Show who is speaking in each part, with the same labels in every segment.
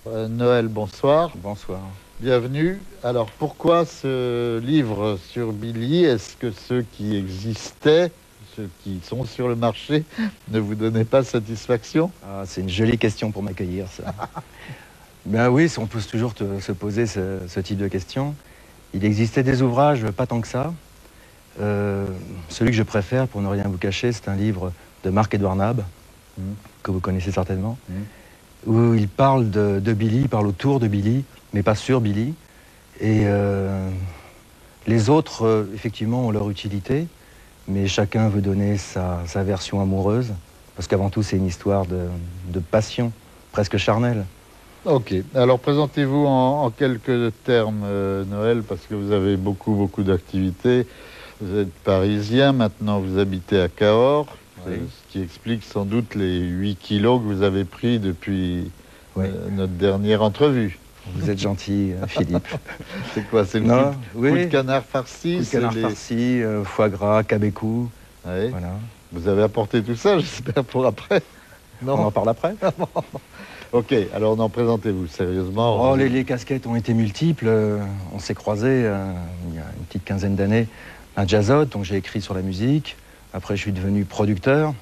Speaker 1: Noël, bonsoir.
Speaker 2: Bonsoir.
Speaker 1: Bienvenue. Alors, pourquoi ce livre sur Billy? Est-ce que ceux qui existaient, ceux qui sont sur le marché, ne vous donnaient pas satisfaction?
Speaker 2: Ah, c'est une jolie question pour m'accueillir, ça. Ben oui, on peut toujours se poser ce type de questions. Il existait des ouvrages, pas tant que ça. Celui que je préfère, pour ne rien vous cacher, c'est un livre de Marc-Édouard Nab, que vous connaissez certainement, où il parle de Billy, il parle autour de Billy, mais pas sur Billy. Et les autres, effectivement, ont leur utilité, mais chacun veut donner sa version amoureuse, parce qu'avant tout, c'est une histoire de passion, presque charnelle.
Speaker 1: Ok. Alors, présentez-vous en quelques termes, Noël, parce que vous avez beaucoup d'activités. Vous êtes parisien, maintenant vous habitez à Cahors,
Speaker 2: Oui.
Speaker 1: ce qui explique sans doute les 8 kilos que vous avez pris depuis
Speaker 2: Oui.
Speaker 1: notre dernière entrevue.
Speaker 2: Vous êtes gentil, Philippe.
Speaker 1: C'est quoi? C'est le
Speaker 2: Non,
Speaker 1: coup de canard farci?
Speaker 2: Coup de canard farci, foie gras, cabecou.
Speaker 1: Ouais.
Speaker 2: Voilà.
Speaker 1: Vous avez apporté tout ça, j'espère, pour après?
Speaker 2: On en parle après.
Speaker 1: Ok, alors non, présentez-vous sérieusement.
Speaker 2: Oh, les casquettes ont été multiples. On s'est croisés il y a une petite quinzaine d'années à Jazzot, donc j'ai écrit sur la musique. Après, je suis devenu producteur.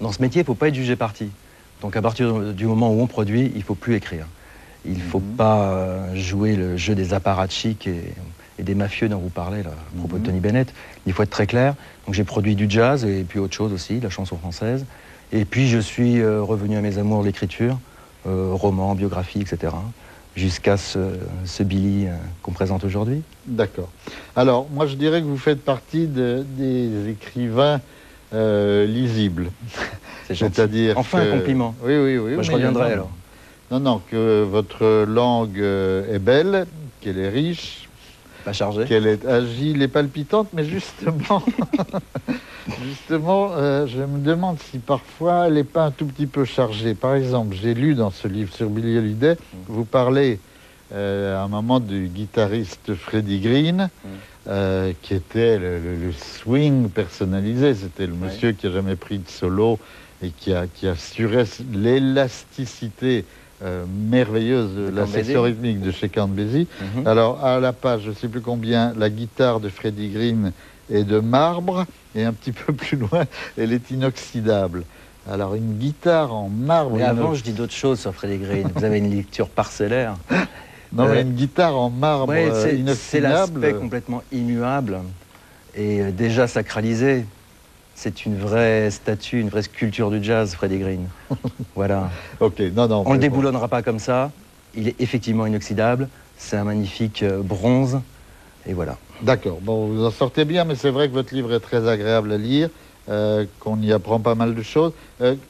Speaker 2: Dans ce métier, il ne faut pas être jugé parti. Donc à partir du moment où on produit, il ne faut plus écrire. Il ne faut pas jouer le jeu des apparatchiks et des mafieux dont vous parlez, là, à propos de Tony Bennett. Il faut être très clair. Donc j'ai produit du jazz et puis autre chose aussi, la chanson française. Et puis je suis revenu à mes amours de l'écriture, romans, biographies, etc. Jusqu'à ce Billy qu'on présente aujourd'hui.
Speaker 1: D'accord. Alors, moi, je dirais que vous faites partie des écrivains lisibles.
Speaker 2: C'est gentil.
Speaker 1: C'est-à-dire
Speaker 2: enfin un compliment.
Speaker 1: Oui.
Speaker 2: Moi, je reviendrai alors.
Speaker 1: Non, que votre langue est belle, qu'elle est riche,
Speaker 2: Pas chargé.
Speaker 1: qu'elle est agile et palpitante, mais justement, je me demande si parfois elle n'est pas un tout petit peu chargée. Par exemple, j'ai lu dans ce livre sur Billy Holiday, vous parlez à un moment du guitariste Freddie Green, qui était le swing personnalisé. C'était le monsieur qui n'a jamais pris de solo et qui assurait l'élasticité merveilleuse de la section rythmique de chez Count Basie. Alors, à la page, je ne sais plus combien, la guitare de Freddie Green est de marbre, et un petit peu plus loin, elle est inoxydable. Alors, une guitare en marbre...
Speaker 2: Mais avant, je dis d'autres choses sur Freddie Green. Vous avez une lecture parcellaire.
Speaker 1: Non, mais une guitare en marbre inoxydable...
Speaker 2: C'est l'aspect complètement immuable et déjà sacralisé. C'est une vraie statue, une vraie sculpture du jazz, Freddie Green. Voilà.
Speaker 1: Ok, non.
Speaker 2: On ne le déboulonnera pas comme ça. Il est effectivement inoxydable. C'est un magnifique bronze. Et voilà.
Speaker 1: D'accord. Bon, vous en sortez bien, mais c'est vrai que votre livre est très agréable à lire, qu'on y apprend pas mal de choses.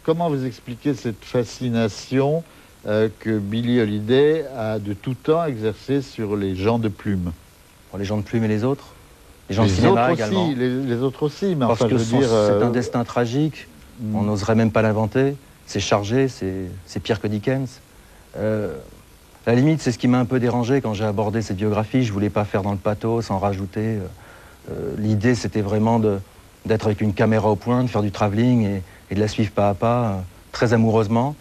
Speaker 1: Comment vous expliquez cette fascination que Billy Holiday a de tout temps exercée sur les gens de plume?
Speaker 2: Pour les gens de plume et les autres. Les gens de cinéma également.
Speaker 1: Les autres aussi, mais
Speaker 2: parce
Speaker 1: enfin,
Speaker 2: que
Speaker 1: je veux dire...
Speaker 2: c'est un destin tragique. On n'oserait même pas l'inventer. C'est chargé, c'est pire que Dickens. À la limite, c'est ce qui m'a un peu dérangé quand j'ai abordé cette biographie. Je voulais pas faire dans le pathos, sans rajouter. L'idée, c'était vraiment d'être avec une caméra au point, de faire du travelling et de la suivre pas à pas, très amoureusement,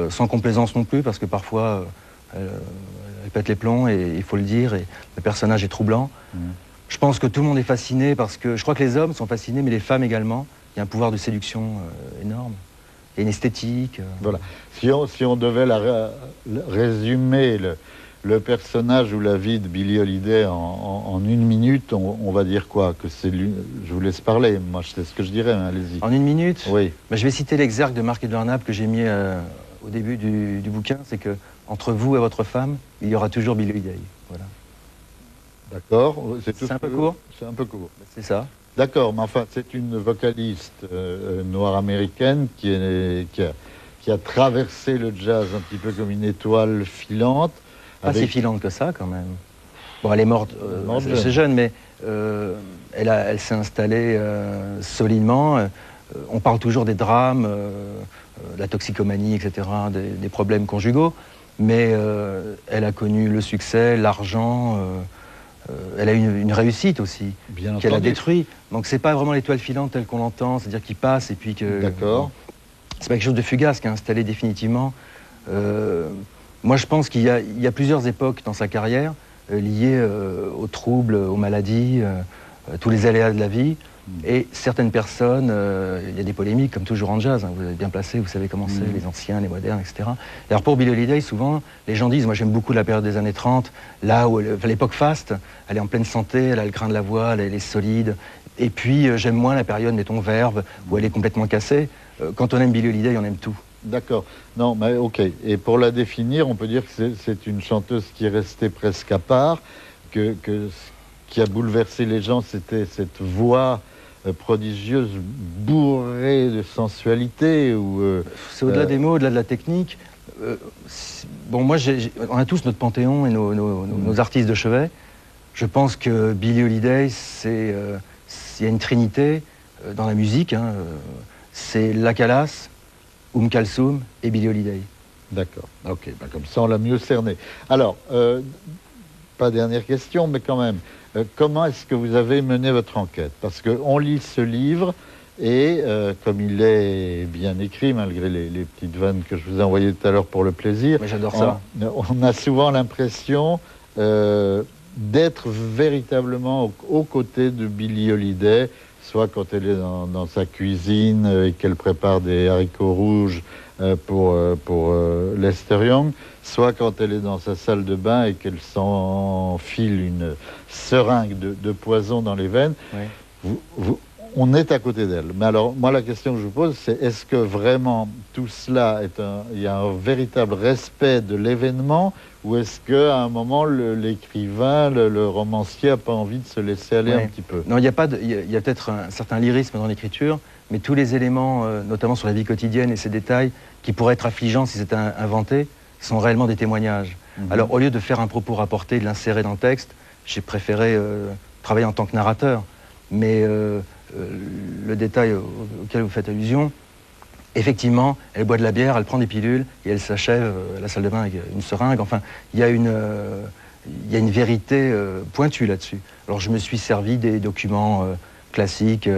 Speaker 2: sans complaisance non plus, parce que parfois, elle pète les plombs, et il faut le dire, et le personnage est troublant. Je pense que tout le monde est fasciné, parce que je crois que les hommes sont fascinés, mais les femmes également. Il y a un pouvoir de séduction énorme. Et une esthétique.
Speaker 1: Voilà. Si on devait résumer le personnage ou la vie de Billy Holiday en une minute, on va dire quoi? Que c'est lui. Je vous laisse parler. Moi, je sais ce que je dirais. Allez-y.
Speaker 2: En une minute?
Speaker 1: Oui.
Speaker 2: Ben, je vais citer l'exergue de Marc-Édouard Nab que j'ai mis au début du bouquin. C'est que entre vous et votre femme, il y aura toujours Billy Holiday. Voilà.
Speaker 1: D'accord.
Speaker 2: C'est un peu court?
Speaker 1: C'est un peu court.
Speaker 2: C'est ça.
Speaker 1: D'accord, mais enfin, c'est une vocaliste noire américaine qui a traversé le jazz un petit peu comme une étoile filante.
Speaker 2: Pas si filante que ça, quand même. Bon, elle est morte, c'est jeune, mais elle s'est installée solidement. On parle toujours des drames, la toxicomanie, etc., des problèmes conjugaux, mais elle a connu le succès, l'argent... elle a eu une réussite aussi, qu'elle a détruit. Donc c'est pas vraiment l'étoile filante telle qu'on l'entend, c'est-à-dire qu'il passe et puis que...
Speaker 1: D'accord.
Speaker 2: C'est pas quelque chose de fugace qui a installé définitivement. Moi, je pense qu'il y a plusieurs époques dans sa carrière liées aux troubles, aux maladies, tous les aléas de la vie. Et certaines personnes, il y a des polémiques, comme toujours en jazz, hein, vous êtes bien placé, vous savez comment c'est, les anciens, les modernes, etc. Et alors pour Billie Holiday, souvent, les gens disent, moi j'aime beaucoup la période des années 30, là où, l'époque faste, elle est en pleine santé, elle a le grain de la voix, elle est solide. Et puis j'aime moins la période, mettons, Verve, où elle est complètement cassée. Quand on aime Billie Holiday, on aime tout.
Speaker 1: D'accord. Non, mais ok. Et pour la définir, on peut dire que c'est une chanteuse qui est restée presque à part, que ce qui a bouleversé les gens, c'était cette voix prodigieuse, bourrée de sensualité.
Speaker 2: C'est au-delà des mots, au-delà de la technique. Bon, moi, on a tous notre panthéon et nos artistes de chevet. Je pense que Billie Holiday, il y a une trinité dans la musique. Hein, c'est La Calas, Kalsoum et Billie Holiday.
Speaker 1: D'accord, ok, ben comme ça on l'a mieux cerné. Alors, pas dernière question, mais quand même, comment est-ce que vous avez mené votre enquête? Parce qu'on lit ce livre et comme il est bien écrit, malgré les petites vannes que je vous ai envoyées tout à l'heure pour le plaisir,
Speaker 2: j'adore ça.
Speaker 1: On a souvent l'impression d'être véritablement aux côtés de Billie Holiday, soit quand elle est dans sa cuisine et qu'elle prépare des haricots rouges pour Lester Young, soit quand elle est dans sa salle de bain et qu'elle s'enfile une seringue de poison dans les veines. Oui. On est à côté d'elle. Mais alors, moi, la question que je vous pose, c'est est-ce que vraiment tout cela il y a un véritable respect de l'événement, ou est-ce qu'à un moment, l'écrivain, le romancier n'a pas envie de se laisser aller un petit peu?
Speaker 2: Non, il y a peut-être un certain lyrisme dans l'écriture, mais tous les éléments, notamment sur la vie quotidienne et ses détails, qui pourraient être affligeants si c'était inventé, sont réellement des témoignages. Alors, au lieu de faire un propos rapporté, de l'insérer dans le texte, j'ai préféré travailler en tant que narrateur. Mais le détail auquel vous faites allusion, effectivement, elle boit de la bière, elle prend des pilules et elle s'achève à la salle de bain avec une seringue. Enfin, il y a une vérité pointue là-dessus. Alors je me suis servi des documents classiques,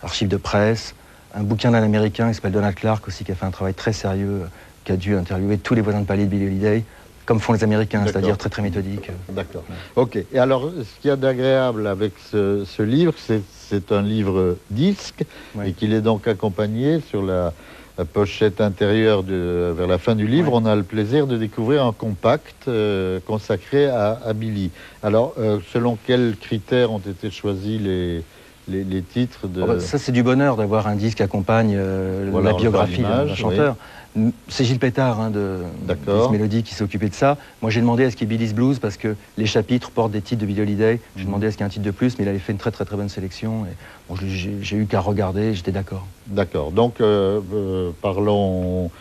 Speaker 2: archives de presse, un bouquin d'un Américain qui s'appelle Donald Clark aussi, qui a fait un travail très sérieux, qui a dû interviewer tous les voisins de palier de Billie Holiday, comme font les Américains, c'est-à-dire très très méthodique.
Speaker 1: D'accord. Ok. Et alors, ce qu'il y a d'agréable avec ce livre, c'est un livre disque, et qu'il est donc accompagné sur la pochette intérieure vers la fin du livre. On a le plaisir de découvrir un compact consacré à Billie. Alors, selon quels critères ont été choisis les titres de...
Speaker 2: Ça, c'est du bonheur d'avoir un disque qui accompagne la biographie d'un chanteur. Oui. C'est Gilles Pétard de Mélodie qui s'est occupé de ça. Moi, j'ai demandé à ce qu'il y ait Billy's Blues parce que les chapitres portent des titres de Billie Holiday. J'ai demandé à ce qu'il y ait un titre de plus, mais il avait fait une très très très bonne sélection. Et bon, j'ai eu qu'à regarder et j'étais d'accord. D'accord.
Speaker 1: Donc, parlons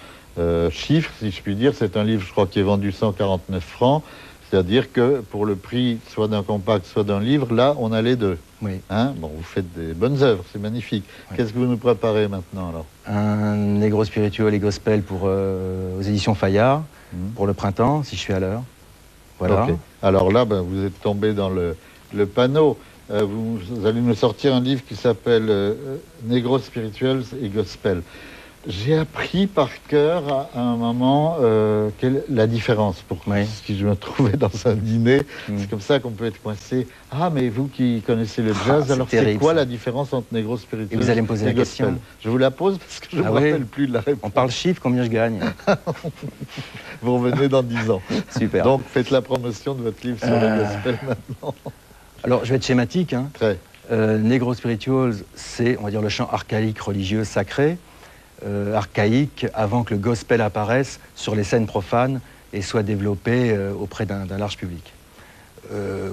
Speaker 1: chiffres, si je puis dire. C'est un livre, je crois, qui est vendu 149 francs. C'est-à-dire que pour le prix soit d'un compact, soit d'un livre, là, on a les deux.
Speaker 2: Oui.
Speaker 1: Hein, bon, vous faites des bonnes œuvres, c'est magnifique. Oui. Qu'est-ce que vous nous préparez maintenant, alors?
Speaker 2: Un Negro Spiritual et Gospel aux éditions Fayard, pour le printemps, si je suis à l'heure. Voilà.
Speaker 1: Okay. Alors là, vous êtes tombé dans le panneau. Vous allez nous sortir un livre qui s'appelle Negro Spirituals et Gospel. J'ai appris par cœur à un moment la différence pour ce que je me trouvais dans un dîner. C'est comme ça qu'on peut être coincé. Ah, mais vous qui connaissez le jazz, alors c'est quoi la différence entre Negro Spiritual
Speaker 2: et vous allez me poser la question.
Speaker 1: Je vous la pose parce que je ne me rappelle plus de la réponse.
Speaker 2: On parle chiffre, combien je gagne?
Speaker 1: Vous revenez dans 10 ans.
Speaker 2: Super.
Speaker 1: Donc faites la promotion de votre livre sur le gospel maintenant.
Speaker 2: Alors je vais être schématique. Hein.
Speaker 1: Très.
Speaker 2: Negro Spirituals, c'est, on va dire, le chant archaïque, religieux, sacré. Archaïque avant que le gospel apparaisse sur les scènes profanes et soit développé auprès d'un large public.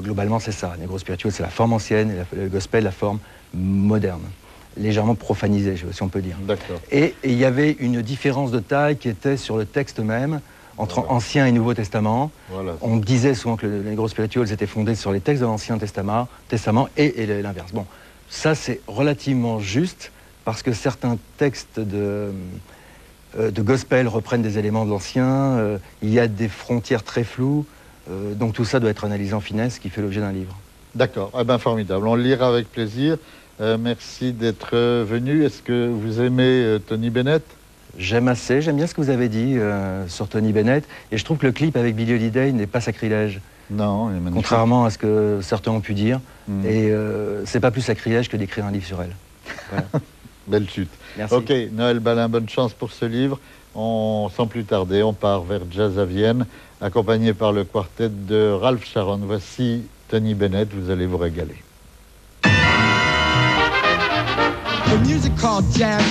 Speaker 2: Globalement, c'est ça. Negro Spiritual, c'est la forme ancienne et le gospel, la forme moderne, légèrement profanisée, si on peut dire.
Speaker 1: D'accord.
Speaker 2: Et il y avait une différence de taille qui était sur le texte même, entre Ancien et Nouveau Testament. Voilà. On disait souvent que le Negro Spiritual était fondé sur les textes de l'Ancien Testament et l'inverse. Bon, ça c'est relativement juste, parce que certains textes de gospel reprennent des éléments de l'ancien, il y a des frontières très floues, donc tout ça doit être analysé en finesse, ce qui fait l'objet d'un livre.
Speaker 1: D'accord, eh bien formidable, on le lira avec plaisir. Merci d'être venu. Est-ce que vous aimez Tony Bennett?
Speaker 2: j'aime bien ce que vous avez dit sur Tony Bennett, et je trouve que le clip avec Billie Holiday n'est pas sacrilège.
Speaker 1: Non, il est magnifique.
Speaker 2: Contrairement à ce que certains ont pu dire, et c'est pas plus sacrilège que d'écrire un livre sur elle. Voilà.
Speaker 1: Belle chute.
Speaker 2: Merci.
Speaker 1: Ok, Noël Balin, bonne chance pour ce livre. Sans plus tarder, on part vers Jazz à Vienne, accompagné par le quartet de Ralph Sharon. Voici Tony Bennett, vous allez vous régaler.
Speaker 3: The music called jazz